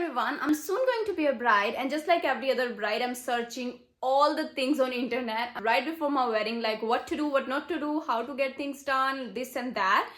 everyone, I'm soon going to be a bride, and just like every other bride, I'm searching all the things on internet right before my wedding, like what to do, what not to do, how to get things done, this and that.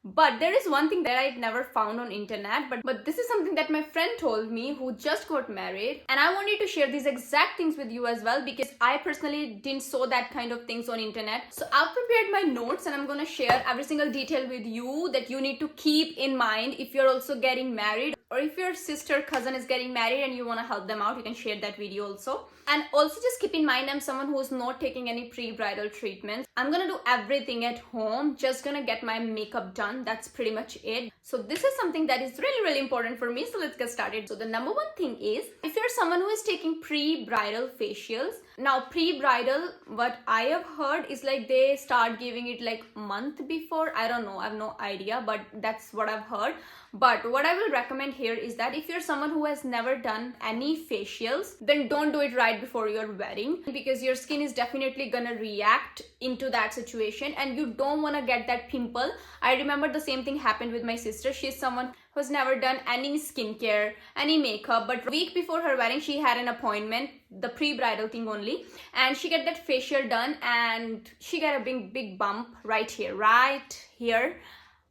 But there is one thing that I'd never found on internet, but this is something that my friend told me who just got married, and I wanted to share these exact things with you as well because I personally didn't saw that kind of things on internet. So I've prepared my notes and I'm gonna share every single detail with you that you need to keep in mind if you're also getting married, or if your sister, cousin is getting married and you want to help them out, you can share that video also. And also just keep in mind, I'm someone who's not taking any pre-bridal treatments. I'm gonna do everything at home, just gonna get my makeup done. That's pretty much it. So this is something that is really important for me. So let's get started. So the number one thing is, if you're someone who is taking pre-bridal facials, now pre-bridal, what I have heard is like they start giving it like a month before. I don't know, I have no idea, but that's what I've heard. But what I will recommend here is that if you're someone who has never done any facials, then don't do it right before your wedding, because your skin is definitely gonna react into that situation and you don't want to get that pimple. I remember the same thing happened with my sister. She's someone who's never done any skincare, any makeup, but a week before her wedding she had an appointment, the pre-bridal thing only, and she got that facial done and she got a big bump right here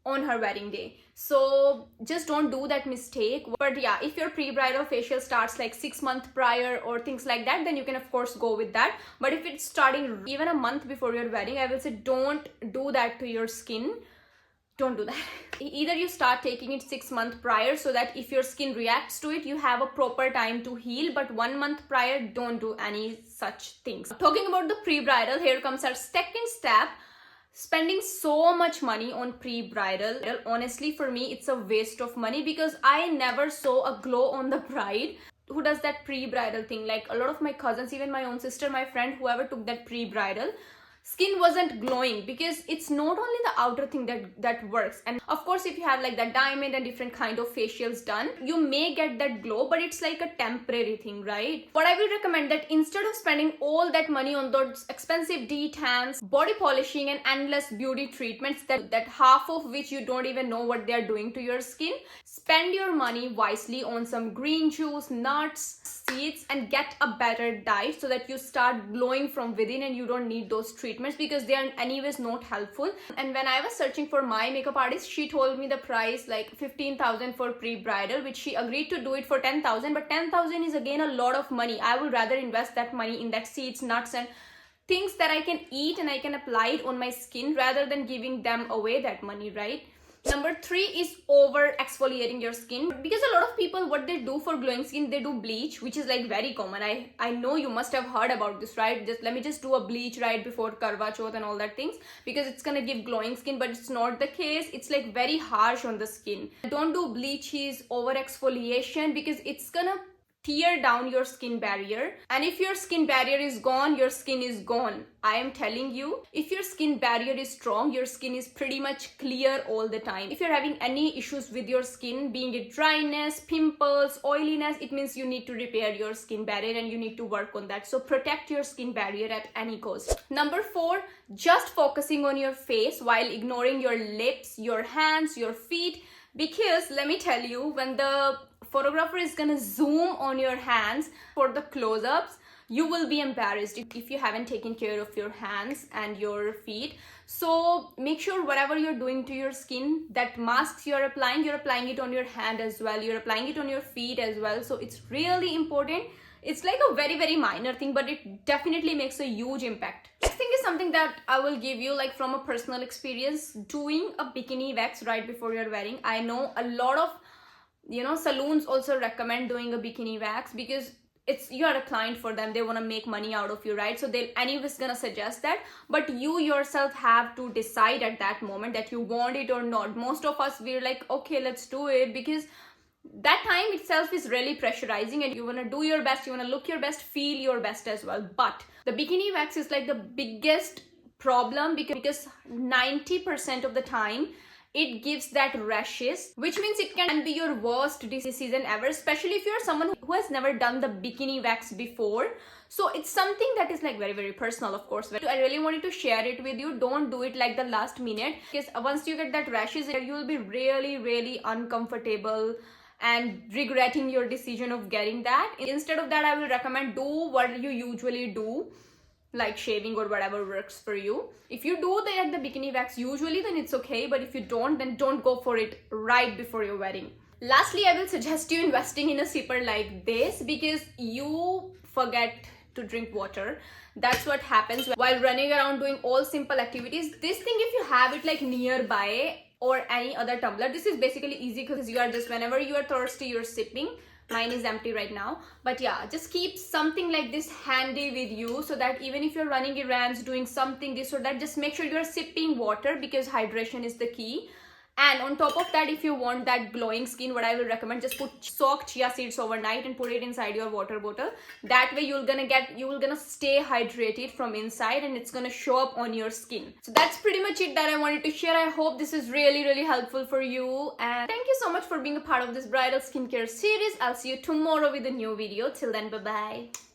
on her wedding day. So just don't do that mistake. But yeah, if your pre-bridal facial starts like 6 months prior or things like that, then you can of course go with that. But if it's starting even a month before your wedding, I will say don't do that to your skin. Don't do that. Either you start taking it 6 months prior so that if your skin reacts to it, you have a proper time to heal, but 1 month prior, don't do any such things. Talking about the pre-bridal, here comes our second step. Spending so much money on pre-bridal, honestly for me it's a waste of money, because I never saw a glow on the bride who does that pre-bridal thing. Like a lot of my cousins, even my own sister, my friend, whoever took that pre-bridal, skin wasn't glowing, because it's not only the outer thing that works. And of course if you have like that diamond and different kind of facials done, you may get that glow, but it's like a temporary thing, right? But I will recommend that instead of spending all that money on those expensive detans, body polishing and endless beauty treatments that half of which you don't even know what they're doing to your skin, spend your money wisely on some green juice, nuts, seeds, and get a better diet so that you start glowing from within and you don't need those treatments, because they are anyways not helpful. And when I was searching for my makeup artist, she told me the price like 15,000 for pre-bridal, which she agreed to do it for 10,000, but 10,000 is again a lot of money. I would rather invest that money in that seeds, nuts, and things that I can eat and I can apply it on my skin rather than giving them away that money, right? Number 3 is over exfoliating your skin, because a lot of people, what they do for glowing skin, they do bleach, which is like very common. I know you must have heard about this, right? Let me just do a bleach right before Karwa Chauth and all that things, because it's gonna give glowing skin, but it's not the case. It's like very harsh on the skin. Don't do bleaches, over exfoliation, because it's gonna tear down your skin barrier, and if your skin barrier is gone, your skin is gone. I am telling you, if your skin barrier is strong, your skin is pretty much clear all the time. If you're having any issues with your skin, being it dryness, pimples, oiliness, it means you need to repair your skin barrier and you need to work on that. So protect your skin barrier at any cost. Number 4, just focusing on your face while ignoring your lips, your hands, your feet, because let me tell you, when the photographer is gonna zoom on your hands for the close-ups, you will be embarrassed if you haven't taken care of your hands and your feet. So make sure whatever you're doing to your skin, that masks you're applying it on your hand as well, you're applying it on your feet as well. So it's really important. It's like a very minor thing, but it definitely makes a huge impact. Next thing is something that I will give you like from a personal experience, doing a bikini wax right before your wedding. I know a lot of salons also recommend doing a bikini wax, because you are a client for them, they want to make money out of you, right? So they're anyways gonna suggest that, but you yourself have to decide at that moment that you want it or not. Most of us, we're like, okay, let's do it, because that time itself is really pressurizing and you want to do your best, you want to look your best, feel your best as well. But the bikini wax is like the biggest problem, because 90% of the time it gives that rashes, which means it can be your worst decision ever, especially if you're someone who has never done the bikini wax before. So it's something that is like very personal, of course. I really wanted to share it with you. Don't do it like the last minute, because once you get that rashes, you will be really uncomfortable and regretting your decision of getting that. Instead of that, I will recommend do what you usually do, like shaving or whatever works for you. If you do the bikini wax usually, then it's okay, but if you don't, then don't go for it right before your wedding. Lastly, I will suggest you investing in a sipper like this, because you forget to drink water. That's what happens while running around doing all simple activities. This thing, if you have it like nearby or any other tumbler, this is basically easy because you are just, whenever you are thirsty, you're sipping. Mine is empty right now, but yeah, just keep something like this handy with you, so that even if you're running errands, doing something this or that, just make sure you're sipping water, because hydration is the key. And on top of that, if you want that glowing skin, what I will recommend, just soak chia seeds overnight and put it inside your water bottle. That way you're gonna stay hydrated from inside, and it's gonna show up on your skin. So that's pretty much it that I wanted to share. I hope this is really helpful for you, and thank you so much for being a part of this bridal skincare series. I'll see you tomorrow with a new video. Till then, bye bye.